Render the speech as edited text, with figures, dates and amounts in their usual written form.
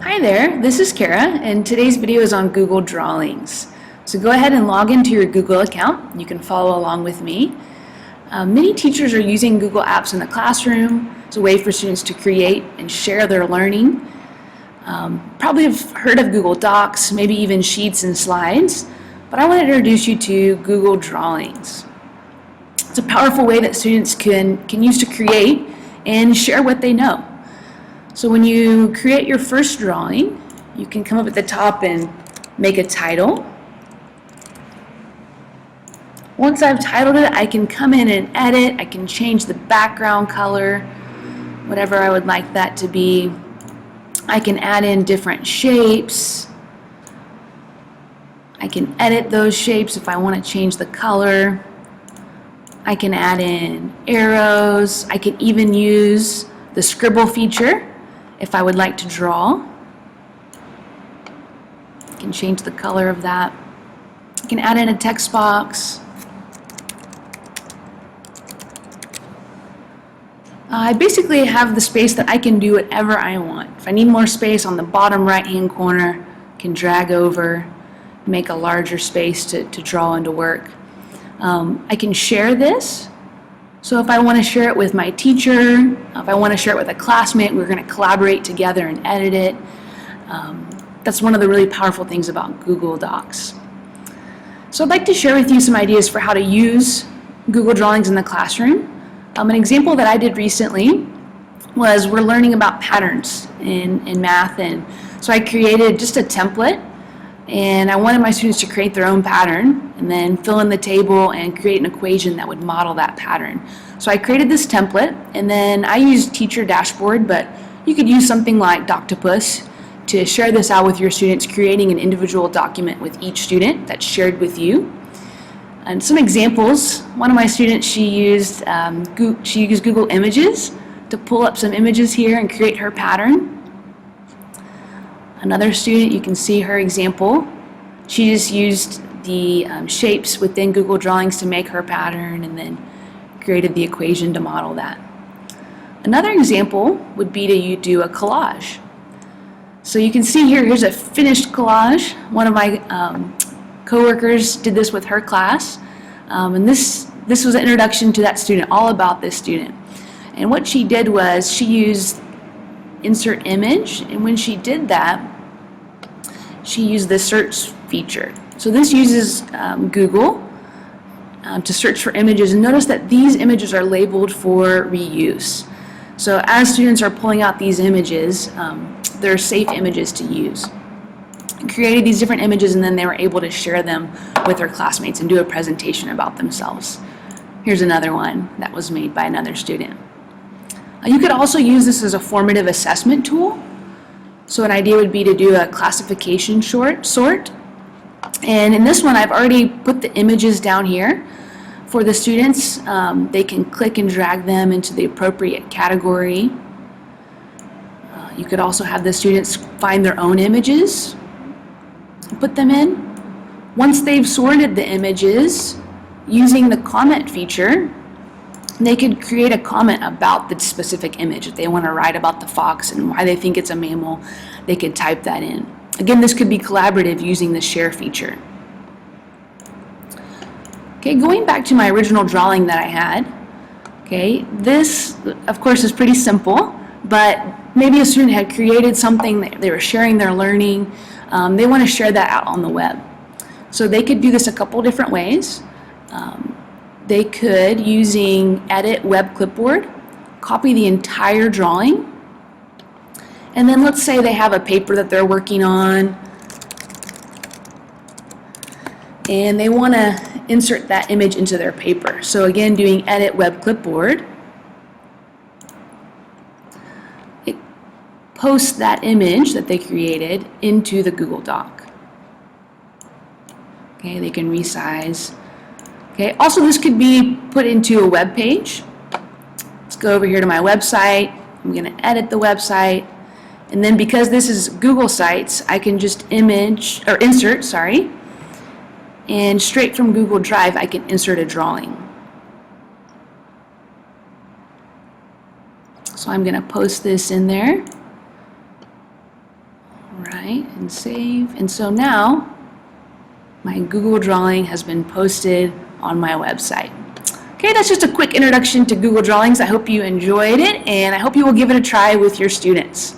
Hi there, this is Kara, and today's video is on Google Drawings. So go ahead and log into your Google account. You can follow along with me. Many teachers are using Google Apps in the classroom as a way for students to create and share their learning. Probably have heard of Google Docs, maybe even Sheets and Slides, but I want to introduce you to Google Drawings. It's a powerful way that students can use to create and share what they know. So when you create your first drawing, you can come up at the top and make a title. Once I've titled it, I can come in and edit. I can change the background color, whatever I would like that to be. I can add in different shapes. I can edit those shapes if I want to change the color. I can add in arrows. I can even use the scribble feature if I would like to draw. I can change the color of that. I can add in a text box. I basically have the space that I can do whatever I want. If I need more space on the bottom right hand corner, I can drag over, make a larger space to draw and to work. I can share this. So if I want to share it with my teacher, if I want to share it with a classmate, we're going to collaborate together and edit it. That's one of the really powerful things about Google Docs. So I'd like to share with you some ideas for how to use Google Drawings in the classroom. An example that I did recently was we're learning about patterns in math, and so I created just a template, and I wanted my students to create their own pattern and then fill in the table and create an equation that would model that pattern. So I created this template, and then I used Teacher Dashboard, but you could use something like Doctopus to share this out with your students, creating an individual document with each student that's shared with you. And some examples, one of my students, she used Google Images to pull up some images here and create her pattern. Another student, you can see her example. She just used the shapes within Google Drawings to make her pattern and then created the equation to model that. Another example would be to do a collage. So you can see here's a finished collage. One of my coworkers did this with her class, and this was an introduction to that student, all about this student. And what she did was she used insert image, and when she did that, she used the search feature. So this uses Google to search for images, and notice that these images are labeled for reuse. So as students are pulling out these images, they're safe images to use. Created these different images, and then they were able to share them with their classmates and do a presentation about themselves. Here's another one that was made by another student. You could also use this as a formative assessment tool. So an idea would be to do a classification sort. And in this one, I've already put the images down here for the students. They can click and drag them into the appropriate category. You could also have the students find their own images, put them in. Once they've sorted the images using the comment feature, they could create a comment about the specific image. If they want to write about the fox and why they think it's a mammal, they could type that in. Again, this could be collaborative using the share feature. Okay, going back to my original drawing that I had, okay, this of course is pretty simple, but maybe a student had created something, they were sharing their learning, they want to share that out on the web. So they could do this a couple different ways. They could, using Edit Web Clipboard, copy the entire drawing, and then let's say they have a paper that they're working on and they want to insert that image into their paper. So again, doing Edit Web Clipboard, it posts that image that they created into the Google Doc. Okay, they can resize. Okay, also this could be put into a web page. Let's go over here to my website. I'm going to edit the website, and then because this is Google Sites, I can just insert, and straight from Google Drive I can insert a drawing. So I'm going to post this in there. right, and save. And so now my Google drawing has been posted on my website. Okay, that's just a quick introduction to Google Drawings. I hope you enjoyed it, and I hope you will give it a try with your students.